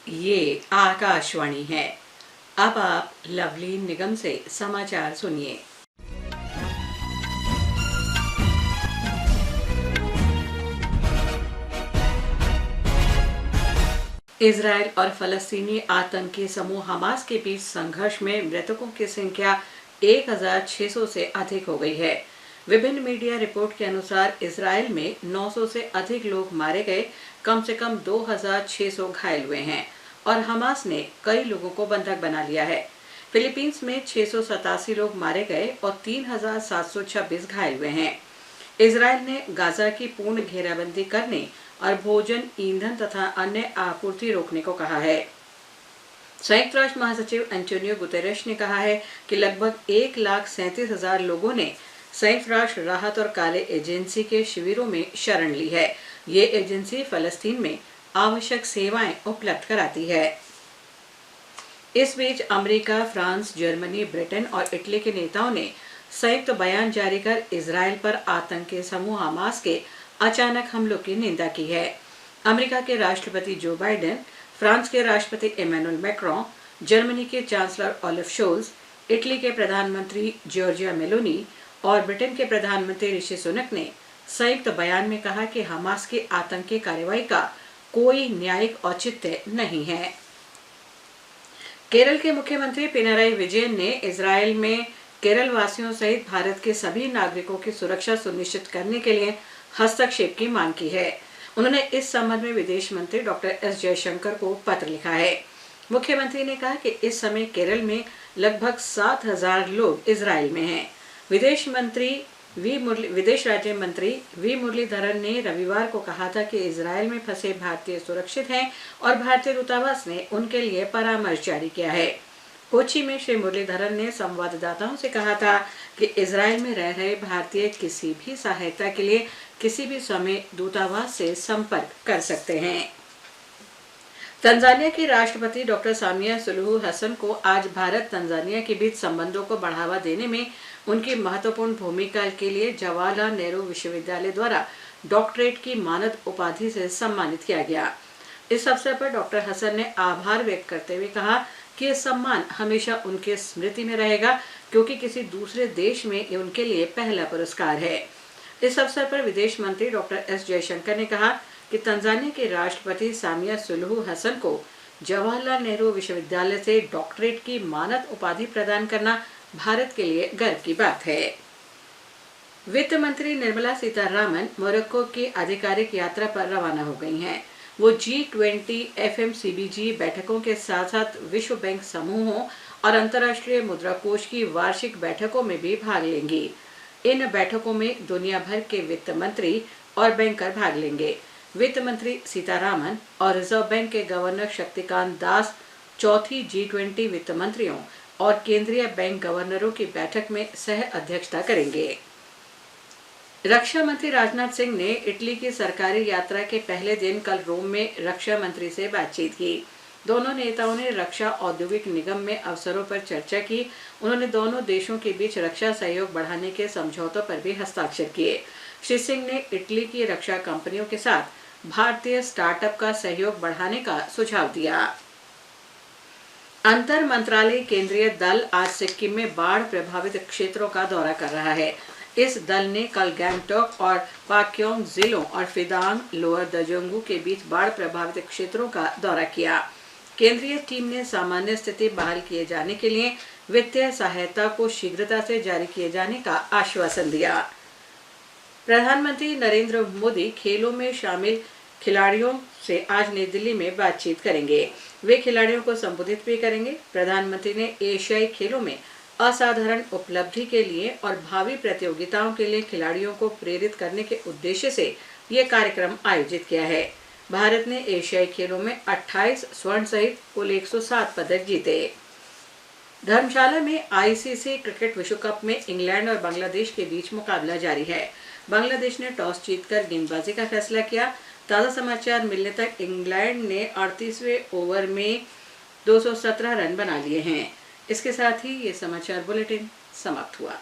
ये आकाशवाणी है। अब आप लवली निगम से समाचार सुनिए। इजरायल और फलस्तीनी आतंकी समूह हमास के बीच संघर्ष में मृतकों की संख्या 1,600 से अधिक हो गई है। विभिन्न मीडिया रिपोर्ट के अनुसार इजरायल में 900 से अधिक लोग मारे गए, कम से कम 2,600 घायल हुए हैं और हमास ने कई लोगों को बंधक बना लिया है। फिलीपींस में 687 लोग मारे गए और 3,726 घायल हुए हैं। इजरायल ने गाजा की पूर्ण घेराबंदी करने और भोजन, ईंधन तथा अन्य आपूर्ति रोकने को कहा है। संयुक्त राष्ट्र महासचिव एंटोनियो गुतेरेश ने कहा है कि लगभग 1,37,000 लोगों ने संयुक्त राष्ट्र राहत और कार्य एजेंसी के शिविरों में शरण ली है। ये एजेंसी फलस्तीन में आवश्यक सेवाएं उपलब्ध कराती है। इस बीच अमेरिका, फ्रांस, जर्मनी, ब्रिटेन और इटली के नेताओं ने संयुक्त बयान जारी कर इजरायल पर आतंकी समूह हमास के अचानक हमलों की निंदा की है। अमेरिका के राष्ट्रपति जो बाइडेन, फ्रांस के राष्ट्रपति इमैनुअल मैक्रों, जर्मनी के चांसलर ओलाफ शोल्ज, इटली के प्रधानमंत्री जॉर्जिया मेलोनी और ब्रिटेन के प्रधानमंत्री ऋषि सुनक ने संयुक्त बयान में कहा कि हमास की आतंकी कार्रवाई का कोई न्यायिक औचित्य नहीं है। केरल के मुख्यमंत्री पिनाराई विजयन ने इजरायल में केरल वासियों सहित भारत के सभी नागरिकों की सुरक्षा सुनिश्चित करने के लिए हस्तक्षेप की मांग की है। उन्होंने इस संबंध में विदेश मंत्री डॉक्टर एस जयशंकर को पत्र लिखा है। मुख्यमंत्री ने कहा कि इस समय केरल में लगभग 7,000 लोग इजरायल में हैं। विदेश राज्य मंत्री वी मुरलीधरन ने रविवार को कहा था कि इजरायल में फंसे भारतीय सुरक्षित हैं और भारतीय दूतावास ने उनके लिए परामर्श जारी किया है। कोच्चि में श्री मुरलीधरन ने संवाददाताओं से कहा था कि इजरायल में रह रहे भारतीय किसी भी सहायता के लिए किसी भी समय दूतावास से संपर्क कर सकते हैं। तंजानिया की राष्ट्रपति डॉक्टर सामिया सुलुहु हसन को आज भारत तंजानिया के बीच संबंधों को बढ़ावा देने में उनकी महत्वपूर्ण भूमिका के लिए जवाहरलाल नेहरू विश्वविद्यालय द्वारा डॉक्टरेट की मानद उपाधि से सम्मानित किया गया। इस अवसर पर डॉक्टर हसन ने आभार व्यक्त करते हुए कहा कि यह सम्मान हमेशा उनके स्मृति में रहेगा, क्योंकि किसी दूसरे देश में ये उनके लिए पहला पुरस्कार है। इस अवसर पर विदेश मंत्री डॉक्टर एस जयशंकर ने कहा कि तंजानिया के राष्ट्रपति सामिया सुलुहु हसन को जवाहरलाल नेहरू विश्वविद्यालय से डॉक्टरेट की मानद उपाधि प्रदान करना भारत के लिए गर्व की बात है। वित्त मंत्री निर्मला सीतारामन मोरक्को की आधिकारिक यात्रा पर रवाना हो गई हैं। वो G20 FMCBG बैठकों के साथ साथ विश्व बैंक समूहों और अंतर्राष्ट्रीय मुद्रा कोष की वार्षिक बैठकों में भी भाग लेंगी। इन बैठकों में दुनिया भर के वित्त मंत्री और बैंकर भाग लेंगे। वित्त मंत्री सीतारामन और रिजर्व बैंक के गवर्नर शक्तिकांत दास चौथी G20 वित्त मंत्रियों और केंद्रीय बैंक गवर्नरों की बैठक में सह अध्यक्षता करेंगे। रक्षा मंत्री राजनाथ सिंह ने इटली की सरकारी यात्रा के पहले दिन कल रोम में रक्षा मंत्री से बातचीत की। दोनों नेताओं ने रक्षा औद्योगिक निगम में अवसरों पर चर्चा की। उन्होंने दोनों देशों के बीच रक्षा सहयोग बढ़ाने के समझौतों पर भी हस्ताक्षर किए। श्री सिंह ने इटली की रक्षा कंपनियों के साथ भारतीय स्टार्टअप का सहयोग बढ़ाने का सुझाव दिया। अंतर मंत्रालय केंद्रीय दल आज सिक्किम में बाढ़ प्रभावित क्षेत्रों का दौरा कर रहा है। इस दल ने कल गैंगटॉक और पाक्योंग जिलों और फिदांग, लोअर दजोंगू के बीच बाढ़ प्रभावित क्षेत्रों का दौरा किया। केंद्रीय टीम ने सामान्य स्थिति बहाल किए जाने के लिए वित्तीय सहायता को शीघ्रता से जारी किए जाने का आश्वासन दिया। प्रधानमंत्री नरेंद्र मोदी खेलों में शामिल खिलाड़ियों से आज नई दिल्ली में बातचीत करेंगे। वे खिलाड़ियों को संबोधित भी करेंगे। प्रधानमंत्री ने एशियाई खेलों में असाधारण उपलब्धि के लिए और भावी प्रतियोगिताओं के लिए खिलाड़ियों को प्रेरित करने के उद्देश्य से ये कार्यक्रम आयोजित किया है। भारत ने एशियाई खेलों में 28 स्वर्ण सहित कुल 107 पदक जीते। धर्मशाला में आईसीसी क्रिकेट विश्व कप में इंग्लैंड और बांग्लादेश के बीच मुकाबला जारी है। बांग्लादेश ने टॉस जीतकर गेंदबाजी का फैसला किया। ताज़ा समाचार मिलने तक इंग्लैंड ने 38वें ओवर में 217 रन बना लिए हैं। इसके साथ ही ये समाचार बुलेटिन समाप्त हुआ।